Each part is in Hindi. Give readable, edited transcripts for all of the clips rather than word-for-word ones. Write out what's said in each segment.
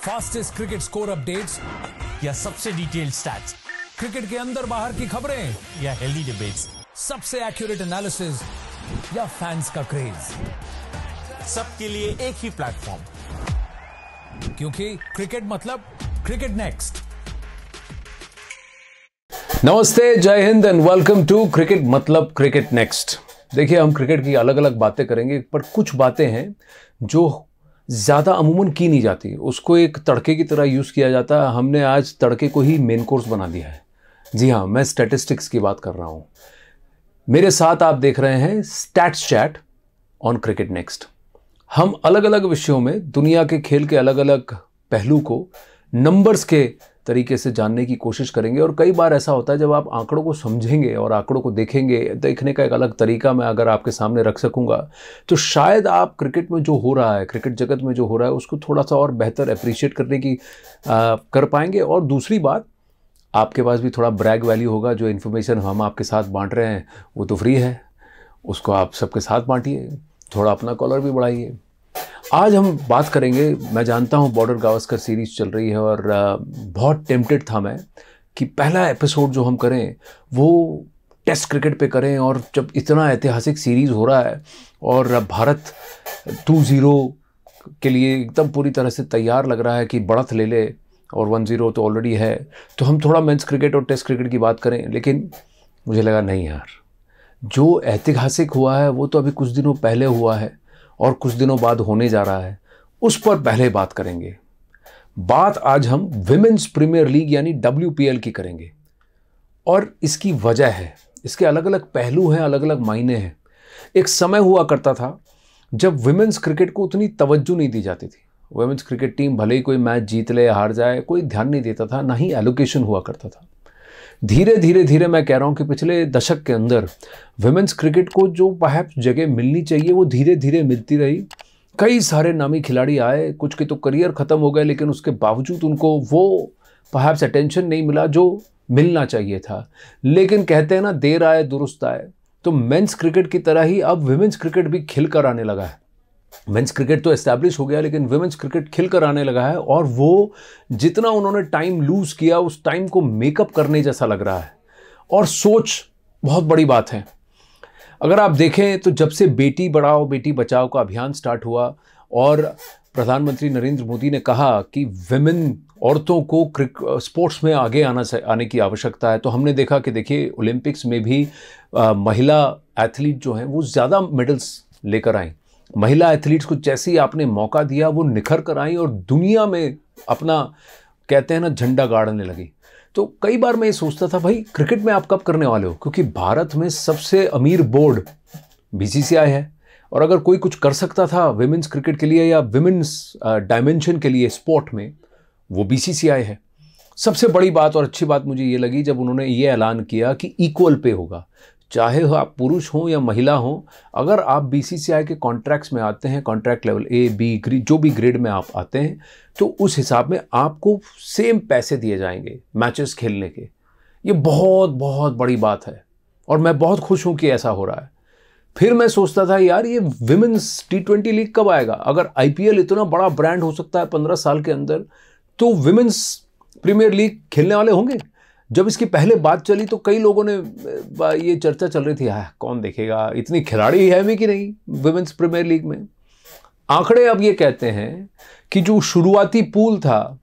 फास्टेस्ट क्रिकेट स्कोर अपडेट्स या सबसे डिटेल्ड स्टैट्स क्रिकेट के अंदर बाहर की खबरें या हेल्दी डिबेट्स, सबसे एक्यूरेट एनालिसिस या फैंस का क्रेज, सबके लिए एक ही प्लेटफॉर्म, क्योंकि क्रिकेट मतलब क्रिकेट नेक्स्ट। नमस्ते, जय हिंद एंड वेलकम टू क्रिकेट मतलब क्रिकेट नेक्स्ट। देखिए, हम क्रिकेट की अलग अलग बातें करेंगे, पर कुछ बातें हैं जो ज़्यादा अमूमन की नहीं जाती, उसको एक तड़के की तरह यूज़ किया जाता है। हमने आज तड़के को ही मेन कोर्स बना दिया है। जी हाँ, मैं स्टैटिस्टिक्स की बात कर रहा हूँ। मेरे साथ आप देख रहे हैं stats chat on cricket next. हम अलग अलग विषयों में दुनिया के खेल के अलग अलग पहलू को नंबर्स के तरीके से जानने की कोशिश करेंगे। और कई बार ऐसा होता है जब आप आंकड़ों को समझेंगे और आंकड़ों को देखेंगे, देखने का एक अलग तरीका मैं अगर आपके सामने रख सकूंगा तो शायद आप क्रिकेट में जो हो रहा है, क्रिकेट जगत में जो हो रहा है, उसको थोड़ा सा और बेहतर अप्रिशिएट करने की कर पाएंगे। और दूसरी बात, आपके पास भी थोड़ा ब्रैग वैल्यू होगा। जो इन्फॉर्मेशन हम आपके साथ बांट रहे हैं वो तो फ्री है, उसको आप सबके साथ बांटिए, थोड़ा अपना कॉलर भी बढ़ाइए। आज हम बात करेंगे, मैं जानता हूँ बॉर्डर गावस्कर सीरीज़ चल रही है और बहुत टेम्प्टेड था मैं कि पहला एपिसोड जो हम करें वो टेस्ट क्रिकेट पे करें। और जब इतना ऐतिहासिक सीरीज़ हो रहा है और भारत 2-0 के लिए एकदम पूरी तरह से तैयार लग रहा है कि बढ़त ले ले, और 1-0 तो ऑलरेडी है, तो हम थोड़ा मेंस क्रिकेट और टेस्ट क्रिकेट की बात करें। लेकिन मुझे लगा नहीं यार, जो ऐतिहासिक हुआ है वो तो अभी कुछ दिनों पहले हुआ है और कुछ दिनों बाद होने जा रहा है, उस पर पहले बात करेंगे। बात आज हम विमेंस प्रीमियर लीग यानी WPL की करेंगे। और इसकी वजह है, इसके अलग अलग पहलू हैं, अलग अलग मायने हैं। एक समय हुआ करता था जब विमेंस क्रिकेट को उतनी तवज्जो नहीं दी जाती थी। विमेंस क्रिकेट टीम भले ही कोई मैच जीत ले हार जाए, कोई ध्यान नहीं देता था, ना ही एलोकेशन हुआ करता था। धीरे धीरे मैं कह रहा हूँ कि पिछले दशक के अंदर विमेंस क्रिकेट को जो परहैप्स जगह मिलनी चाहिए वो धीरे धीरे मिलती रही। कई सारे नामी खिलाड़ी आए, कुछ के तो करियर ख़त्म हो गए, लेकिन उसके बावजूद उनको वो परहैप्स अटेंशन नहीं मिला जो मिलना चाहिए था। लेकिन कहते हैं ना, देर आए दुरुस्त आए, तो मेंस क्रिकेट की तरह ही अब विमेंस क्रिकेट भी खिल कर आने लगा है। मेंस क्रिकेट तो एस्टैब्लिश हो गया, लेकिन विमेंस क्रिकेट खिल कर आने लगा है। और वो जितना उन्होंने टाइम लूज किया, उस टाइम को मेकअप करने जैसा लग रहा है। और सोच बहुत बड़ी बात है। अगर आप देखें तो जब से बेटी बढ़ाओ बेटी बचाओ का अभियान स्टार्ट हुआ और प्रधानमंत्री नरेंद्र मोदी ने कहा कि विमेन, औरतों को स्पोर्ट्स में आगे आने की आवश्यकता है, तो हमने देखा कि देखिए ओलंपिक्स में भी महिला एथलीट जो हैं वो ज़्यादा मेडल्स लेकर आई। महिला एथलीट्स को जैसे ही आपने मौका दिया वो निखर कर आई और दुनिया में अपना, कहते हैं ना, झंडा गाड़ने लगी। तो कई बार मैं ये सोचता था, भाई क्रिकेट में आप कब करने वाले हो? क्योंकि भारत में सबसे अमीर बोर्ड BCCI है, और अगर कोई कुछ कर सकता था विमेंस क्रिकेट के लिए या विमेंस डायमेंशन के लिए स्पोर्ट में, वो BCCI है। सबसे बड़ी बात और अच्छी बात मुझे ये लगी जब उन्होंने ये ऐलान किया कि इक्वल पे होगा, चाहे आप पुरुष हों या महिला हों। अगर आप BCCI के कॉन्ट्रैक्ट्स में आते हैं, कॉन्ट्रैक्ट लेवल A, B, जो भी ग्रेड में आप आते हैं, तो उस हिसाब में आपको सेम पैसे दिए जाएंगे मैचेस खेलने के। ये बहुत बहुत बड़ी बात है और मैं बहुत खुश हूं कि ऐसा हो रहा है। फिर मैं सोचता था यार, ये विमेंस T20 लीग कब आएगा? अगर IPL इतना बड़ा ब्रांड हो सकता है 15 साल के अंदर, तो विमेंस प्रीमियर लीग खेलने वाले होंगे। जब इसकी पहले बात चली तो कई लोगों ने ये चर्चा चल रही थी, कौन देखेगा, इतनी खिलाड़ी है भी कि नहीं विमेंस प्रीमियर लीग में। आंकड़े अब ये कहते हैं कि जो शुरुआती पूल था,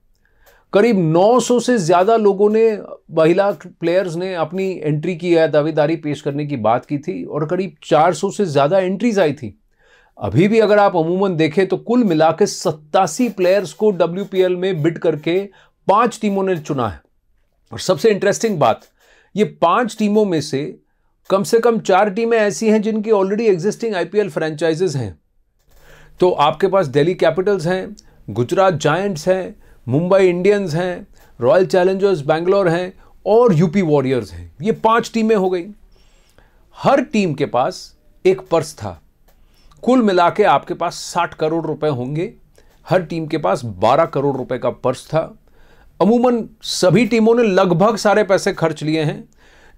करीब 900 से ज़्यादा लोगों ने, महिला प्लेयर्स ने अपनी एंट्री की है, दावेदारी पेश करने की बात की थी, और करीब 400 से ज़्यादा एंट्रीज आई थी। अभी भी अगर आप अमूमन देखें तो कुल मिला के 87 प्लेयर्स को WPL में बिड करके 5 टीमों ने चुना है। और सबसे इंटरेस्टिंग बात, ये 5 टीमों में से कम 4 टीमें ऐसी हैं जिनकी ऑलरेडी एग्जिस्टिंग IPL फ्रेंचाइजेज हैं। तो आपके पास दिल्ली कैपिटल्स हैं, गुजरात जायंट्स हैं, मुंबई इंडियंस हैं, रॉयल चैलेंजर्स बैंगलोर हैं और UP वॉरियर्स हैं। ये 5 टीमें हो गई। हर टीम के पास एक पर्स था। कुल मिला के आपके पास 60 करोड़ रुपए होंगे। हर टीम के पास 12 करोड़ रुपए का पर्स था। अमूमन सभी टीमों ने लगभग सारे पैसे खर्च लिए हैं।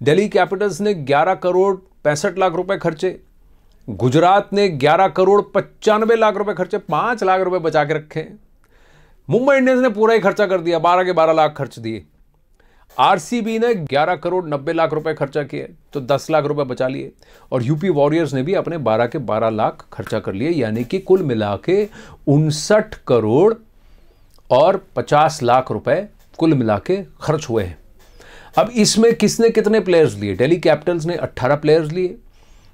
दिल्ली कैपिटल्स ने 11 करोड़ 65 लाख रुपए खर्चे, गुजरात ने 11 करोड़ 95 लाख रुपए खर्चे, 5 लाख रुपए बचा के रखे। मुंबई इंडियंस ने पूरा ही खर्चा कर दिया, 12 के 12 लाख खर्च दिए। आरसीबी ने 11 करोड़ 90 लाख रुपए खर्चा किए, तो 10 लाख रुपए बचा लिए। और यूपी वॉरियर्स ने भी अपने 12 के 12 लाख खर्चा कर लिए, यानी कि कुल मिला के 59 करोड़ और 50 लाख रुपए कुल मिला के खर्च हुए हैं। अब इसमें किसने कितने प्लेयर्स लिए? दिल्ली कैपिटल्स ने 18 प्लेयर्स लिए,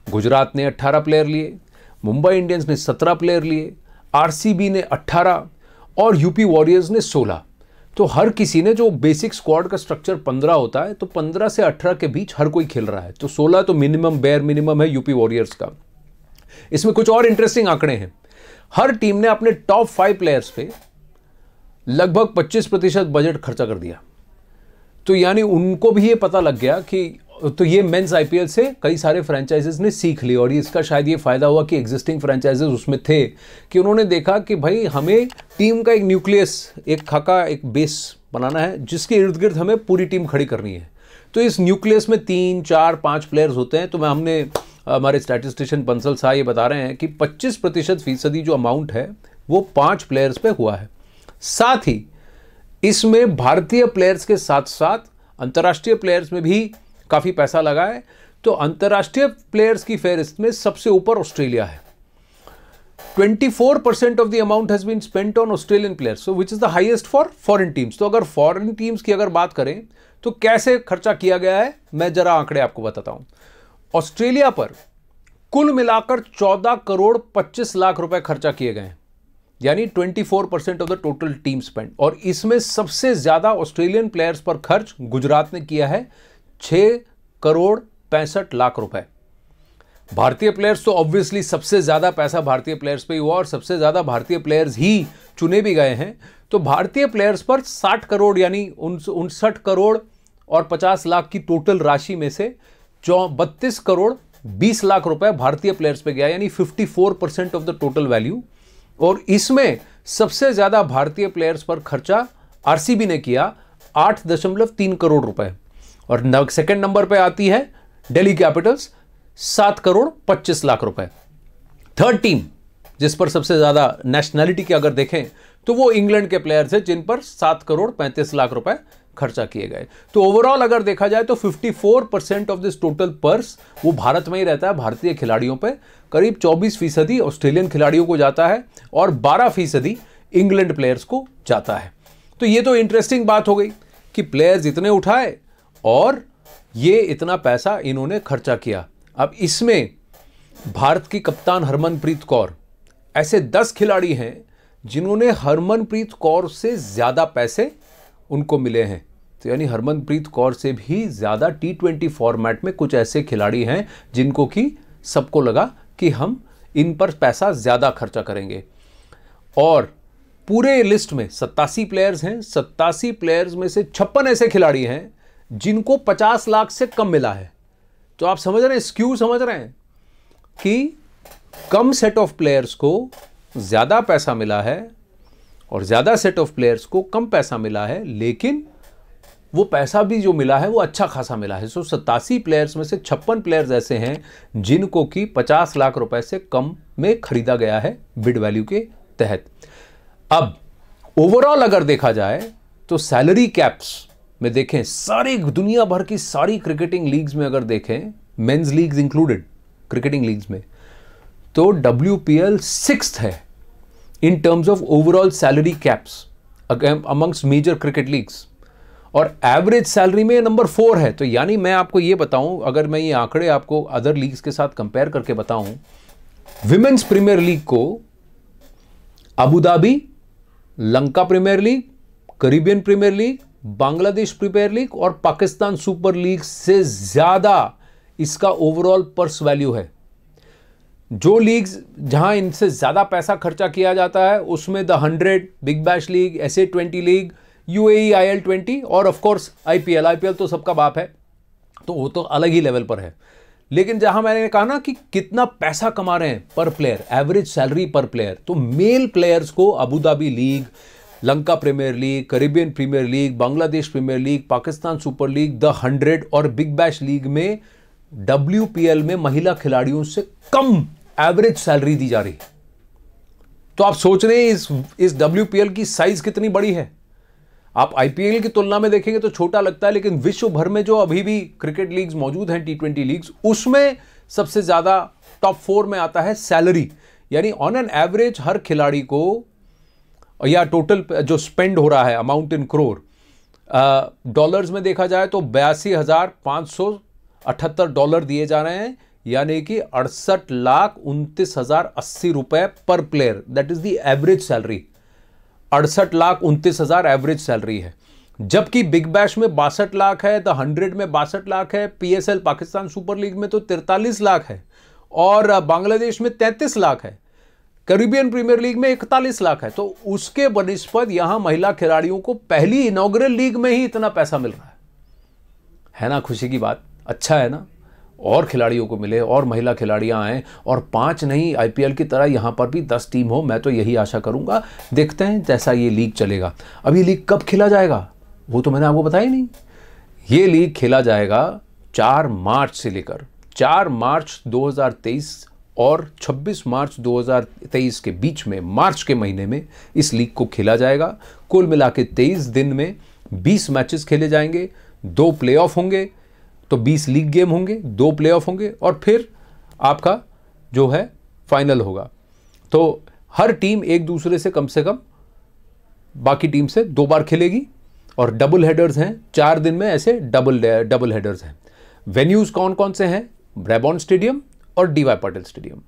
गुजरात ने 18 प्लेयर लिए, मुंबई इंडियंस ने 17 प्लेयर लिए, आरसीबी ने 18 और यूपी वॉरियर्स ने 16। तो हर किसी ने, जो बेसिक स्क्वाड का स्ट्रक्चर 15 होता है, तो 15 से 18 के बीच हर कोई खेल रहा है। तो 16 तो मिनिमम, बेयर मिनिमम है यूपी वॉरियर्स का। इसमें कुछ और इंटरेस्टिंग आंकड़े हैं। हर टीम ने अपने टॉप 5 प्लेयर्स पे लगभग 25% बजट खर्चा कर दिया। तो यानी उनको भी ये पता लग गया कि, तो ये मेंस आईपीएल से कई सारे फ्रेंचाइजेस ने सीख ली, और इसका शायद ये फायदा हुआ कि एग्जिस्टिंग फ्रेंचाइजेस उसमें थे, कि उन्होंने देखा कि भाई हमें टीम का एक न्यूक्लियस, एक खाका, एक बेस बनाना है जिसके इर्द गिर्द हमें पूरी टीम खड़ी करनी है। तो इस न्यूक्लियस में 3, 4, 5 प्लेयर्स होते हैं। तो हमने हमारे स्टैटिस्टिशियन बंसल साहब ये बता रहे हैं कि 25% जो अमाउंट है वो 5 प्लेयर्स पे हुआ है। साथ ही इसमें भारतीय प्लेयर्स के साथ साथ अंतर्राष्ट्रीय प्लेयर्स में भी काफ़ी पैसा लगा है। तो अंतर्राष्ट्रीय प्लेयर्स की फेहरिस्त में सबसे ऊपर ऑस्ट्रेलिया है। 24% of the amount has been spent on Australian players, so which is the highest for foreign teams. तो अगर फॉरेन टीम्स की अगर बात करें तो कैसे खर्चा किया गया है, मैं जरा आंकड़े आपको बताता हूं। ऑस्ट्रेलिया पर कुल मिलाकर 14 करोड़ 25 लाख रुपए खर्चा किए गए हैं, यानी 24% of the total team spend. और इसमें सबसे ज्यादा ऑस्ट्रेलियन प्लेयर्स पर खर्च गुजरात ने किया है, 6 करोड़ 65 लाख रुपए। भारतीय प्लेयर्स तो ऑब्वियसली सबसे ज्यादा पैसा भारतीय प्लेयर्स पे ही हुआ, और सबसे ज्यादा भारतीय प्लेयर्स ही चुने भी गए हैं। तो भारतीय प्लेयर्स पर 60 करोड़ यानी 59 करोड़ और 50 लाख की टोटल राशि में से 32 करोड़ 20 लाख रुपए भारतीय प्लेयर्स पे गया, यानी 54% ऑफ द टोटल वैल्यू। और इसमें सबसे ज्यादा भारतीय प्लेयर्स पर खर्चा आरसीबी ने किया, 8.3 करोड़ रुपए। और सेकंड नंबर पे आती है दिल्ली कैपिटल्स, 7 करोड़ 25 लाख रुपए। थर्ड टीम जिस पर सबसे ज्यादा नेशनैलिटी की अगर देखें तो वो इंग्लैंड के प्लेयर्स हैं, जिन पर 7 करोड़ 35 लाख रुपए खर्चा किए गए। तो ओवरऑल अगर देखा जाए तो 54% ऑफ दिस टोटल पर्स वो भारत में ही रहता है, भारतीय खिलाड़ियों पे। करीब 24% ऑस्ट्रेलियन खिलाड़ियों को जाता है और 12% इंग्लैंड प्लेयर्स को जाता है। तो ये तो इंटरेस्टिंग बात हो गई कि प्लेयर्स इतने उठाए और ये इतना पैसा इन्होंने खर्चा किया। अब इसमें भारत की कप्तान हरमनप्रीत कौर, ऐसे 10 खिलाड़ी हैं जिन्होंने हरमनप्रीत कौर से ज्यादा पैसे उनको मिले हैं। तो यानी हरमनप्रीत कौर से भी ज्यादा T20 फॉर्मेट में कुछ ऐसे खिलाड़ी हैं जिनको कि सबको लगा कि हम इन पर पैसा ज्यादा खर्चा करेंगे। और पूरे लिस्ट में 87 प्लेयर्स हैं। 87 प्लेयर्स में से 56 ऐसे खिलाड़ी हैं जिनको 50 लाख से कम मिला है। तो आप समझ रहे हैं, स्क्यू समझ रहे हैं कि कम सेट ऑफ प्लेयर्स को ज्यादा पैसा मिला है और ज्यादा सेट ऑफ प्लेयर्स को कम पैसा मिला है, लेकिन वो पैसा भी जो मिला है वो अच्छा खासा मिला है। सो 87 प्लेयर्स में से 56 प्लेयर्स ऐसे हैं जिनको कि 50 लाख रुपए से कम में खरीदा गया है बिड वैल्यू के तहत। अब ओवरऑल अगर देखा जाए तो सैलरी कैप्स में देखें, सारी दुनिया भर की सारी क्रिकेटिंग लीग्स में अगर देखें, men's leagues included cricketing leagues में, तो WPL 6th है in terms of overall salary caps amongst major cricket leagues, और एवरेज सैलरी में नंबर 4 है। तो यानी मैं आपको ये बताऊं, अगर मैं ये आंकड़े आपको अदर लीग्स के साथ कंपेयर करके बताऊं, विमेंस प्रीमियर लीग को Abu Dhabi, Lanka premier league, Caribbean premier league, Bangladesh premier league और पाकिस्तान सुपर लीग से ज्यादा इसका ओवरऑल पर्स वैल्यू है। जो लीग्स जहां इनसे ज्यादा पैसा खर्चा किया जाता है उसमें the 100, big bash league, SA20 league, UAE IL20 और ऑफ कोर्स IPL तो सबका बाप है, तो वो तो अलग ही लेवल पर है। लेकिन जहां मैंने कहा ना कि कितना पैसा कमा रहे हैं पर प्लेयर, एवरेज सैलरी पर प्लेयर, तो मेल प्लेयर्स को Abu Dhabi league, Lanka premier league, Caribbean premier league, Bangladesh premier league, Pakistan super league, the 100 और बिग बैश लीग में WPL में महिला खिलाड़ियों से कम एवरेज सैलरी दी जा रही। तो आप सोच रहे हैं इस WPL की साइज कितनी बड़ी है। आप IPL की तुलना में देखेंगे तो छोटा लगता है, लेकिन विश्व भर में जो अभी भी क्रिकेट लीग्स मौजूद हैं, T20 लीग्स, उसमें सबसे ज्यादा टॉप 4 में आता है सैलरी। यानी ऑन एन एवरेज हर खिलाड़ी को, या टोटल जो स्पेंड हो रहा है अमाउंट इन करोड़, डॉलर्स में देखा जाए तो 82,578 डॉलर दिए जा रहे हैं, यानी कि 68,29,080 रुपए पर player. That is the average salary. 68,29,000 average salary है। जबकि बिग बैश में 62 लाख है, द 100 में 62 लाख है, PSL पाकिस्तान सुपर लीग में तो 43 लाख है, और बांग्लादेश में 33 लाख है, कैरिबियन प्रीमियर लीग में 41 लाख है। तो उसके बनिस्पत यहां महिला खिलाड़ियों को पहली इनॉग्रल लीग में ही इतना पैसा मिल रहा है ना। खुशी की बात, अच्छा है ना। और खिलाड़ियों को मिले और महिला खिलाड़ियां आए, और 5 नहीं, IPL की तरह यहां पर भी 10 टीम हो। मैं तो यही आशा करूंगा। देखते हैं जैसा ये लीग चलेगा। अब ये लीग कब खेला जाएगा वो तो मैंने आपको बताया ही नहीं। ये लीग खेला जाएगा 4 मार्च से लेकर 4 मार्च 2023 और 26 मार्च 2023 के बीच में, मार्च के महीने में इस लीग को खेला जाएगा। कुल मिला के 23 दिन में 20 मैचेस खेले जाएंगे, 2 प्लेऑफ होंगे, तो 20 लीग गेम होंगे, 2 प्लेऑफ होंगे, और फिर आपका जो है फाइनल होगा। तो हर टीम एक दूसरे से कम बाकी टीम से 2 बार खेलेगी, और डबल हेडर्स हैं 4 दिन में, ऐसे डबल हेडर्स हैं। वेन्यूज कौन कौन से हैं? ब्रेबॉर्न स्टेडियम और DY पाटिल स्टेडियम।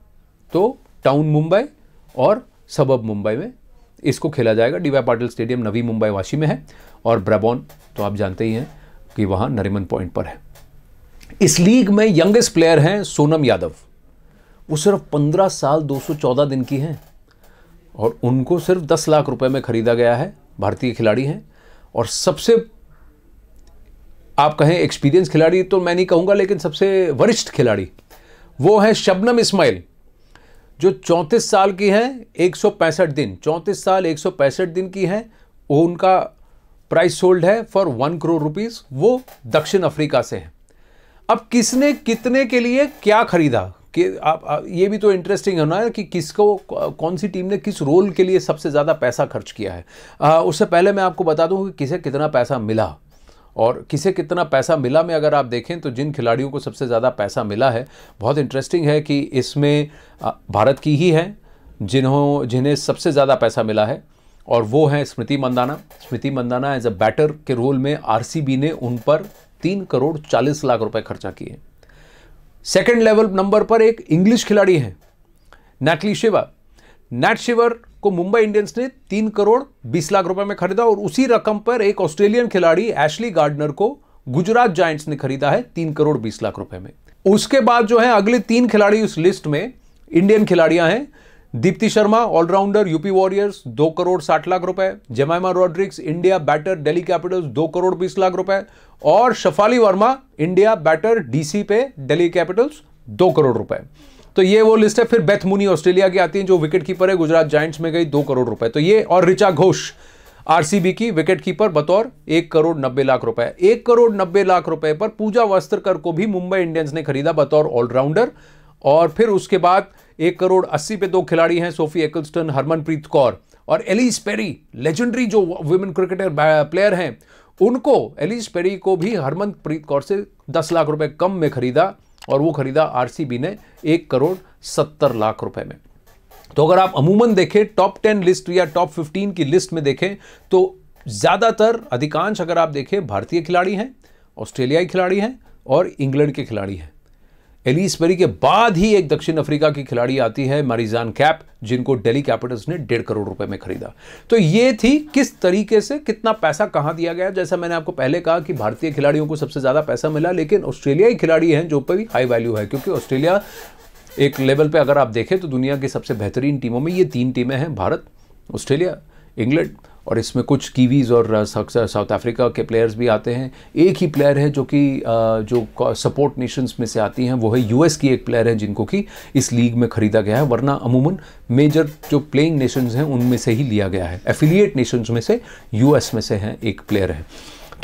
तो टाउन मुंबई और सबब मुंबई में इसको खेला जाएगा। DY पाटिल स्टेडियम नवी मुंबई वाशी में है, और ब्रेबॉर्न तो आप जानते ही हैं कि वहाँ नरीमन पॉइंट पर है। इस लीग में यंगेस्ट प्लेयर हैं सोनम यादव। वो सिर्फ 15 साल 214 दिन की हैं, और उनको सिर्फ 10 लाख रुपए में खरीदा गया है। भारतीय खिलाड़ी हैं, और सबसे आप कहें एक्सपीरियंस खिलाड़ी तो मैं नहीं कहूँगा, लेकिन सबसे वरिष्ठ खिलाड़ी वो है शबनम इस्माइल, जो 34 साल की हैं, 165 दिन, 34 साल 165 दिन की हैं। उनका प्राइस सोल्ड है फॉर 1 करोड़ रुपीस। वो दक्षिण अफ्रीका से हैं। अब किसने कितने के लिए क्या खरीदा, कि आप ये भी तो इंटरेस्टिंग है ना, कि किसको, कौन सी टीम ने किस रोल के लिए सबसे ज़्यादा पैसा खर्च किया है। उससे पहले मैं आपको बता दूं कि किसे कितना पैसा मिला, और किसे कितना पैसा मिला में अगर आप देखें तो जिन खिलाड़ियों को सबसे ज़्यादा पैसा मिला है, बहुत इंटरेस्टिंग है कि इसमें भारत की ही है जिन्हें सबसे ज़्यादा पैसा मिला है, और वो हैं स्मृति मंदाना। स्मृति मंदाना एज अ बैटर के रोल में RCB ने उन पर 3 करोड़ 40 लाख रुपए खर्चा किए। सेकंड लेवल नंबर पर एक इंग्लिश खिलाड़ी है, नैटली शिवर। नैट शिवर को मुंबई इंडियंस ने 3 करोड़ 20 लाख रुपए में खरीदा, और उसी रकम पर एक ऑस्ट्रेलियन खिलाड़ी एशली गार्डनर को गुजरात जायंट्स ने खरीदा है 3 करोड़ 20 लाख रुपए में। उसके बाद जो है अगले 3 खिलाड़ी उस लिस्ट में इंडियन खिलाड़ियां हैं। Deepti Sharma allrounder UP Warriors 2 crore 60 lakh रुपए, Jemimah Rodrigues India batter Delhi Capitals 2 crore 20 lakh रुपए, और Shafali Verma India batter DC पे दिल्ली कैपिटल्स 2 करोड़ रुपए। तो ये वो लिस्ट है। फिर बेथ मूनी ऑस्ट्रेलिया की आती है, जो विकेट कीपर है, गुजरात जायंट्स में गई 2 करोड़ रुपए। तो ये, और ऋचा घोष RCB की विकेट कीपर बतौर 1 करोड़ 90 लाख रुपए। 1 करोड़ 90 लाख रुपए पर पूजा वस्त्रकर को भी मुंबई इंडियंस ने खरीदा बतौर ऑलराउंडर। और फिर उसके बाद 1 करोड़ 80 पे 2 खिलाड़ी हैं, सोफी एकल्स्टन, हरमनप्रीत कौर और एलिस पेरी, लेजेंडरी जो वुमेन क्रिकेटर प्लेयर हैं, उनको, एलिस पेरी को भी हरमनप्रीत कौर से 10 लाख रुपए कम में खरीदा, और वो खरीदा RCB ने 1 करोड़ 70 लाख रुपए में। तो अगर आप अमूमन देखें टॉप 10 लिस्ट या टॉप 15 की लिस्ट में देखें तो ज़्यादातर, अधिकांश अगर आप देखें, भारतीय खिलाड़ी हैं, ऑस्ट्रेलियाई खिलाड़ी हैं और इंग्लैंड के खिलाड़ी हैं। एलिस पेरी के बाद ही एक दक्षिण अफ्रीका की खिलाड़ी आती है, मारिजान कैप, जिनको दिल्ली कैपिटल्स ने 1.5 करोड़ रुपए में खरीदा। तो ये थी किस तरीके से कितना पैसा कहां दिया गया। जैसा मैंने आपको पहले कहा कि भारतीय खिलाड़ियों को सबसे ज्यादा पैसा मिला, लेकिन ऑस्ट्रेलियाई खिलाड़ी हैं जो पर भी हाई वैल्यू है, क्योंकि ऑस्ट्रेलिया एक लेवल पे अगर आप देखें तो दुनिया की सबसे बेहतरीन टीमों में ये 3 टीमें हैं, भारत, ऑस्ट्रेलिया, इंग्लैंड, और इसमें कुछ कीवीज और साउथ अफ्रीका के प्लेयर्स भी आते हैं। एक ही प्लेयर है जो कि जो सपोर्ट नेशंस में से आती हैं, वो है US की एक प्लेयर है जिनको कि इस लीग में खरीदा गया है, वरना अमूमन मेजर जो प्लेइंग नेशंस हैं उनमें से ही लिया गया है। एफिलिएट नेशंस में से US में से हैं एक प्लेयर है।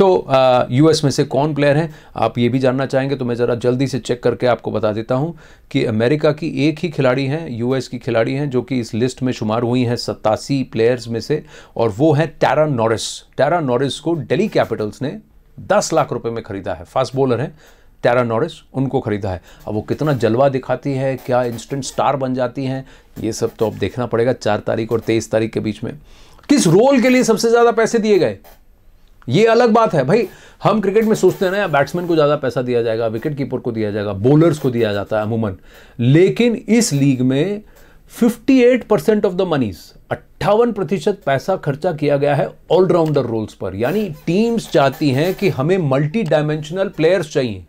तो यूएस में से कौन प्लेयर हैं आप ये भी जानना चाहेंगे तो मैं ज़रा जल्दी से चेक करके आपको बता देता हूं कि अमेरिका की एक ही खिलाड़ी हैं, यूएस की खिलाड़ी हैं जो कि इस लिस्ट में शुमार हुई हैं 87 प्लेयर्स में से, और वो है टारा नॉरिस। टारा नॉरिस को दिल्ली कैपिटल्स ने 10 लाख रुपए में खरीदा है। फास्ट बॉलर हैं टारा नॉरिस, उनको खरीदा है। अब वो कितना जलवा दिखाती है, क्या इंस्टेंट स्टार बन जाती हैं, ये सब तो अब देखना पड़ेगा 4 तारीख और 23 तारीख के बीच में। किस रोल के लिए सबसे ज़्यादा पैसे दिए गए, ये अलग बात है भाई। हम क्रिकेट में सोचते हैं ना बैट्समैन को ज़्यादा पैसा दिया जाएगा, विकेट कीपर को दिया जाएगा, बॉलर्स को दिया जाता है अमूमन, लेकिन इस लीग में 58% ऑफ द मनीज, 58% पैसा खर्चा किया गया है ऑलराउंडर रोल्स पर। यानी टीम्स चाहती हैं कि हमें मल्टी डायमेंशनल प्लेयर्स चाहिए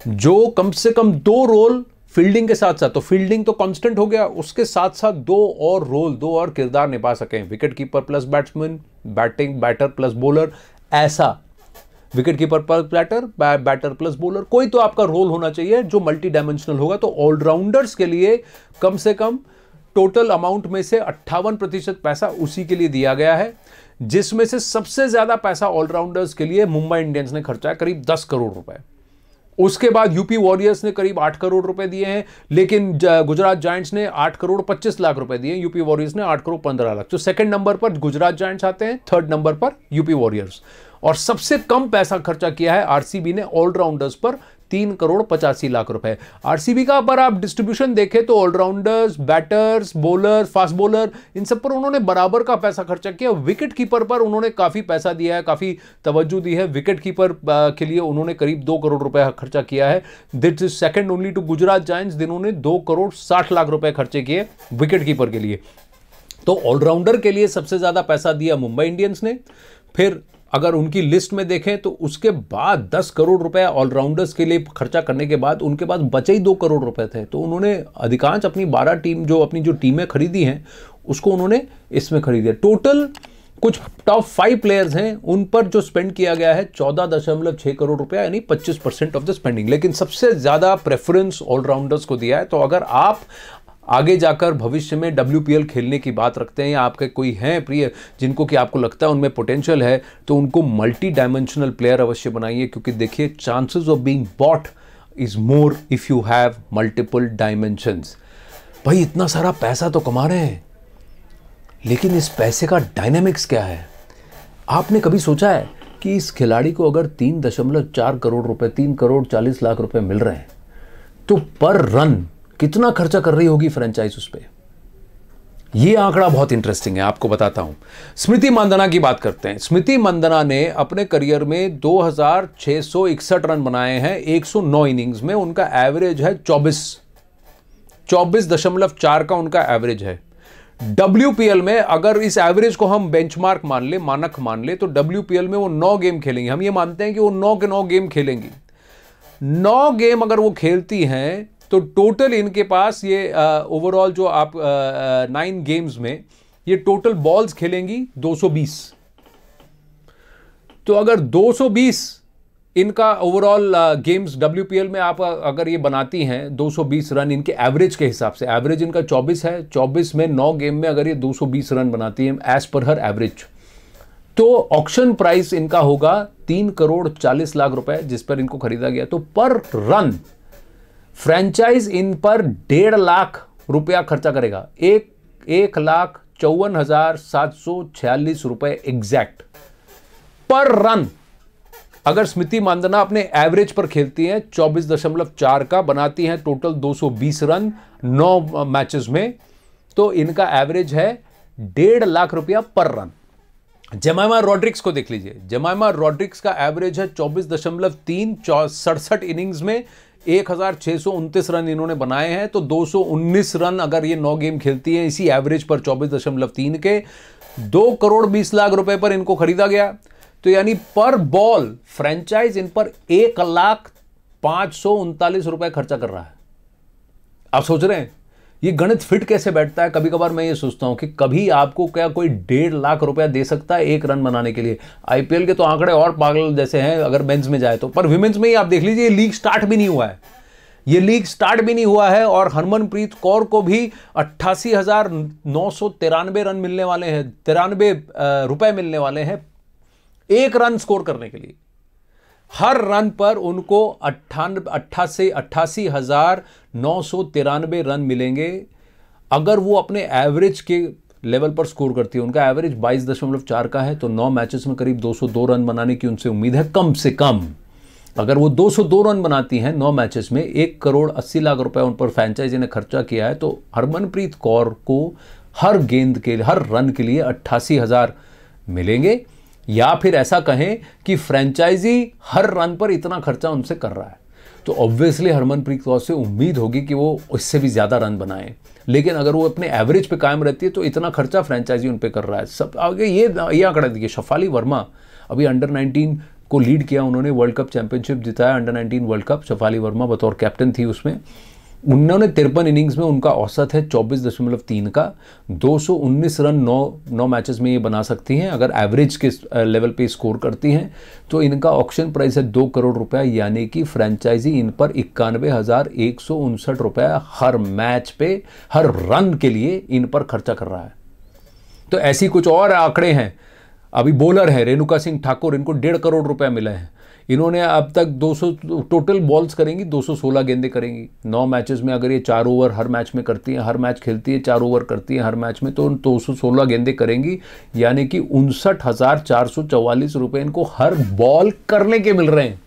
जो कम से कम 2 रोल फील्डिंग के साथ साथ, तो फील्डिंग तो कांस्टेंट हो गया, उसके साथ साथ 2 और रोल, 2 और किरदार निभा सकें। Wicket keeper plus batsman, batter plus bowler, ऐसा wicket keeper plus batter plus bowler, कोई तो आपका रोल होना चाहिए जो मल्टी डायमेंशनल होगा। तो ऑलराउंडर्स के लिए कम से कम टोटल अमाउंट में से 58% पैसा उसी के लिए दिया गया है, जिसमें से सबसे ज्यादा पैसा ऑलराउंडर्स के लिए मुंबई इंडियंस ने खर्चा है, करीब 10 करोड़ रुपए। उसके बाद यूपी वॉरियर्स ने करीब 8 करोड़ रुपए दिए हैं, लेकिन गुजरात जायंट्स ने 8 करोड़ 25 लाख रुपए दिए, यूपी वॉरियर्स ने 8 करोड़ 15 लाख। तो सेकंड नंबर पर गुजरात जायंट्स आते हैं, थर्ड नंबर पर यूपी वॉरियर्स। और सबसे कम पैसा खर्चा किया है आरसीबी ने ऑलराउंडर्स पर, 3 करोड़ 85 लाख रुपए। आरसीबी का पर आप डिस्ट्रीब्यूशन देखें तो allrounders, batters, bowler, fast bowler, इन सब पर उन्होंने बराबर का पैसा खर्चा किया। विकेट कीपर पर उन्होंने काफी पैसा दिया है, काफी तवज्जो दी है। विकेट कीपर के लिए उन्होंने करीब 2 करोड़ रुपए खर्चा किया है। This is second only to Gujarat giants, जिन्होंने 2 करोड़ 60 लाख रुपए खर्चे किए विकेट कीपर के लिए। तो ऑलराउंडर के लिए सबसे ज्यादा पैसा दिया मुंबई इंडियंस ने। फिर अगर उनकी लिस्ट में देखें तो उसके बाद 10 करोड़ रुपए ऑलराउंडर्स के लिए खर्चा करने के बाद उनके पास बचे ही 2 करोड़ रुपए थे। तो उन्होंने अधिकांश अपनी 12 टीम अपनी जो टीमें खरीदी हैं उसको उन्होंने इसमें खरीदी है। टोटल कुछ टॉप 5 प्लेयर्स हैं उन पर जो स्पेंड किया गया है 14.6 करोड़ रुपया, यानी 25% ऑफ द स्पेंडिंग। लेकिन सबसे ज्यादा प्रेफरेंस ऑलराउंडर्स को दिया है। तो अगर आप आगे जाकर भविष्य में WPL खेलने की बात रखते हैं या आपके कोई हैं प्रिय जिनको कि आपको लगता है उनमें पोटेंशियल है, तो उनको मल्टी डायमेंशनल प्लेयर अवश्य बनाइए, क्योंकि देखिए chances of being bot is more if you have multiple dimensions. भाई इतना सारा पैसा तो कमा रहे हैं, लेकिन इस पैसे का डायनेमिक्स क्या है? आपने कभी सोचा है कि इस खिलाड़ी को अगर 3.4 करोड़ रुपए, 3 करोड़ 40 लाख रुपए मिल रहे हैं, तो पर रन कितना खर्चा कर रही होगी फ्रेंचाइज उस पर? यह आंकड़ा बहुत इंटरेस्टिंग है, आपको बताता हूं। स्मृति मांधाना की बात करते हैं। स्मृति मांधाना ने अपने करियर में 2661 रन बनाए हैं 109 इनिंग्स में। उनका एवरेज है 24.4 का उनका एवरेज है। WPL में अगर इस एवरेज को हम बेंचमार्क मान ले, मानक मान ले, तो WPL में वो 9 गेम खेलेंगे। हम ये मानते हैं कि वो 9 के 9 गेम खेलेंगी। 9 गेम अगर वो खेलती हैं तो टोटल इनके पास ये ओवरऑल जो आप 9 गेम्स में ये टोटल बॉल्स खेलेंगी 220। तो अगर 220 इनका ओवरऑल गेम्स WPL में आप अगर ये बनाती हैं 220 रन इनके एवरेज के हिसाब से, एवरेज इनका 24 है, 24 में 9 गेम में अगर ये 220 रन बनाती हैं एज पर हर एवरेज, तो ऑक्शन प्राइस इनका होगा 3 करोड़ 40 लाख रुपए जिस पर इनको खरीदा गया। तो पर रन फ्रेंचाइज इन पर 1.5 लाख रुपया खर्चा करेगा। 1,54,746 रुपए एग्जैक्ट पर रन। अगर स्मृति मांधाना अपने एवरेज पर खेलती हैं 24.4 का, बनाती हैं टोटल 220 रन 9 मैचेस में, तो इनका एवरेज है 1.5 लाख रुपया पर रन। जेमाइमा रॉड्रिक्स को देख लीजिए। जेमाइमा रॉड्रिक्स का एवरेज है 24.3, 67 इनिंग्स में 1629 रन इन्होंने बनाए हैं। तो 219 रन अगर ये 9 गेम खेलती है इसी एवरेज पर 24.3 के, 2 करोड़ 20 लाख रुपए पर इनको खरीदा गया। तो यानी पर बॉल फ्रेंचाइज इन पर 1,539 रुपए खर्चा कर रहा है। आप सोच रहे हैं ये गणित फिट कैसे बैठता है? कभी कभार मैं ये सोचता हूं कि कभी आपको क्या कोई 1.5 लाख रुपया दे सकता है एक रन बनाने के लिए? IPL के तो आंकड़े और पागल जैसे हैं अगर मेंस में जाए तो, पर विमेंस में ही आप देख लीजिए ये लीग स्टार्ट भी नहीं हुआ है। ये लीग स्टार्ट भी नहीं हुआ है और हरमनप्रीत कौर को भी 88,993 रन मिलने वाले हैं, 93 रुपए मिलने वाले हैं एक रन स्कोर करने के लिए। हर रन पर उनको 88,993 रन मिलेंगे। अगर वो अपने एवरेज के लेवल पर स्कोर करती है, उनका एवरेज 22.4 का है, तो 9 मैचेस में करीब 202 रन बनाने की उनसे उम्मीद है कम से कम। अगर वो 202 रन बनाती हैं 9 मैचेस में, 1,80,00,000 रुपए उन पर फ्रेंचाइजी ने खर्चा किया है, तो हरमनप्रीत कौर को हर गेंद के लिए, हर रन के लिए 88,000 मिलेंगे। या फिर ऐसा कहें कि फ्रेंचाइजी हर रन पर इतना खर्चा उनसे कर रहा है, तो ऑब्वियसली हरमनप्रीत कौर से उम्मीद होगी कि वो इससे भी ज़्यादा रन बनाएं। लेकिन अगर वो अपने एवरेज पे कायम रहती है तो इतना खर्चा फ्रेंचाइजी उन पे कर रहा है। सब आगे ये आंकड़ा देखिए, शफाली वर्मा अभी अंडर 19 को लीड किया, उन्होंने वर्ल्ड कप चैंपियनशिप जिताया, under 19 world cup. Shafali Verma बतौर कैप्टन थी उसमें। उन्होंने 53 इनिंग्स में, उनका औसत है 24.3 का। 219 रन 9 मैचेस में ये बना सकती हैं। अगर एवरेज के लेवल पे स्कोर करती हैं तो इनका ऑक्शन प्राइस है 2 करोड़ रुपया, यानी कि फ्रेंचाइजी इन पर 91,159 रुपया हर मैच पे, हर रन के लिए इन पर खर्चा कर रहा है। तो ऐसी कुछ और आंकड़े हैं। अभी बॉलर है रेणुका सिंह ठाकुर, इनको 1.5 करोड़ रुपया मिले हैं। इन्होंने अब तक 200 टोटल बॉल्स करेंगी, 216 गेंदें करेंगी 9 मैचेस में। अगर ये 4 ओवर हर मैच में करती हैं, हर मैच खेलती है 4 ओवर करती है हर मैच में, तो 216 गेंदें करेंगी, यानी कि 59,444 रुपए इनको हर बॉल करने के मिल रहे हैं।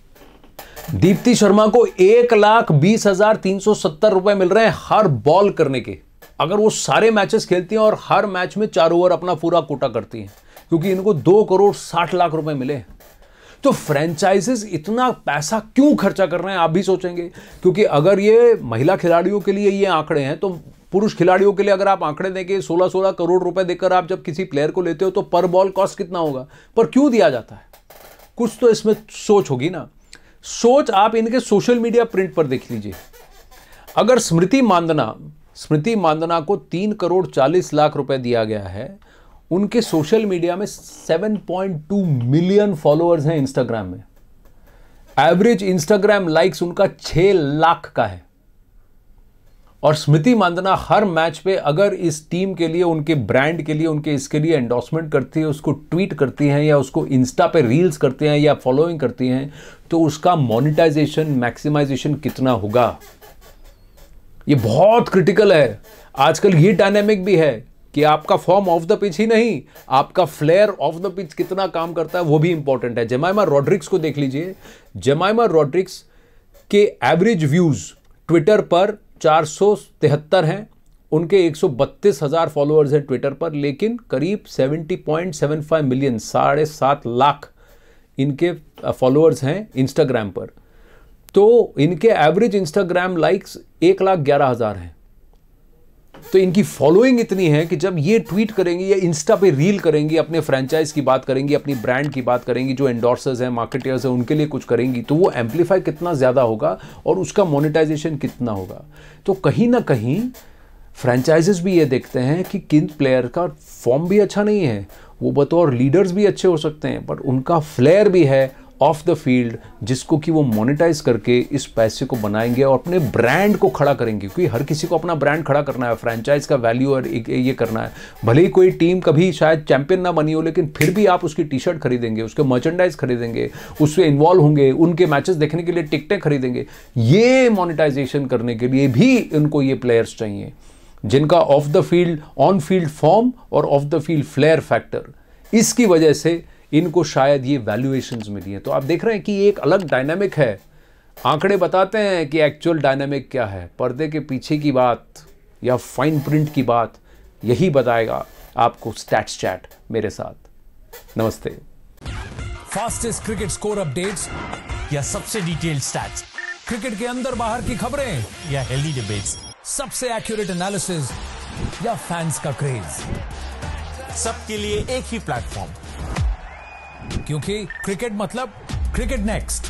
दीप्ति शर्मा को 1,20,370 रुपए मिल रहे हैं हर बॉल करने के, अगर वो सारे मैचेस खेलती हैं और हर मैच में 4 ओवर अपना पूरा कोटा करती हैं, क्योंकि इनको 2,60,00,000 रुपए मिले। तो फ्रेंचाइजेस इतना पैसा क्यों खर्चा कर रहे हैं, आप भी सोचेंगे। क्योंकि अगर ये महिला खिलाड़ियों के लिए ये आंकड़े हैं, तो पुरुष खिलाड़ियों के लिए अगर आप आंकड़े देंगे 16-16 करोड़ रुपए देकर आप जब किसी प्लेयर को लेते हो तो पर बॉल कॉस्ट कितना होगा, पर क्यों दिया जाता है? कुछ तो इसमें सोच होगी ना। सोच आप इनके सोशल मीडिया प्रिंट पर देख लीजिए। अगर स्मृति मांदना को 3,40,00,000 रुपए दिया गया है, उनके सोशल मीडिया में 7.2 मिलियन फॉलोअर्स हैं इंस्टाग्राम में। एवरेज इंस्टाग्राम लाइक्स उनका 6 लाख का है। और स्मृति मांदना हर मैच पे अगर इस टीम के लिए, उनके ब्रांड के लिए, उनके इसके लिए एंडोर्समेंट करती है, उसको ट्वीट करती हैं या उसको इंस्टा पे रील्स करती हैं या फॉलोइंग करती हैं, तो उसका मोनेटाइजेशन, मैक्सिमाइजेशन कितना होगा, ये बहुत क्रिटिकल है। आजकल ये डायनेमिक भी है कि आपका फॉर्म ऑफ द पिच ही नहीं, आपका फ्लेयर ऑफ द पिच कितना काम करता है, वो भी इंपॉर्टेंट है। जेमाइमा रॉड्रिग्स को देख लीजिए। जेमाइमा रॉड्रिग्स के एवरेज व्यूज ट्विटर पर 473 हैं, उनके 132,000 फॉलोअर्स हैं ट्विटर पर, लेकिन करीब 70.75 मिलियन, 7.5 लाख इनके फॉलोअर्स हैं इंस्टाग्राम पर। तो इनके एवरेज इंस्टाग्राम लाइक्स 1,11,000 हैं। तो इनकी फॉलोइंग इतनी है कि जब ये ट्वीट करेंगी या इंस्टा पे रील करेंगी, अपने फ्रेंचाइज की बात करेंगी, अपनी ब्रांड की बात करेंगी, जो एंडोर्सर्स हैं, मार्केटर्स हैं, उनके लिए कुछ करेंगी, तो वो एम्पलीफाई कितना ज़्यादा होगा और उसका मोनेटाइजेशन कितना होगा। तो कहीं ना कहीं फ्रेंचाइजेस भी ये देखते हैं कि किन प्लेयर का फॉर्म भी अच्छा नहीं है, वो बतौर लीडर्स भी अच्छे हो सकते हैं, बट उनका फ्लेयर भी है ऑफ द फील्ड, जिसको कि वो मोनेटाइज करके इस पैसे को बनाएंगे और अपने ब्रांड को खड़ा करेंगे। क्योंकि हर किसी को अपना ब्रांड खड़ा करना है, फ्रेंचाइज का वैल्यू और ये करना है। भले ही कोई टीम कभी शायद चैंपियन ना बनी हो, लेकिन फिर भी आप उसकी टी शर्ट खरीदेंगे, उसके मर्चेंडाइज खरीदेंगे, उससे इन्वॉल्व होंगे, उनके मैचेस देखने के लिए टिकटें खरीदेंगे। ये मोनेटाइजेशन करने के लिए भी इनको ये प्लेयर्स चाहिए, जिनका off the field, on field form और off the field flair factor, इसकी वजह से इनको शायद ये वैल्यूएशंस मिली हैं। तो आप देख रहे हैं कि एक अलग डायनामिक है। आंकड़े बताते हैं कि एक्चुअल डायनामिक क्या है, पर्दे के पीछे की बात या फाइन प्रिंट की बात, यही बताएगा आपको स्टैट्स चैट मेरे साथ। नमस्ते। फास्टेस्ट क्रिकेट स्कोर अपडेट्स या सबसे डिटेल्ड स्टैट्स, क्रिकेट के अंदर बाहर की खबरें या हेल्दी डिबेट्स, सबसे एक्यूरेट एनालिसिस या फैंस का क्रेज, सबके लिए एक ही प्लेटफॉर्म, क्योंकि क्रिकेट मतलब क्रिकेट नेक्स्ट।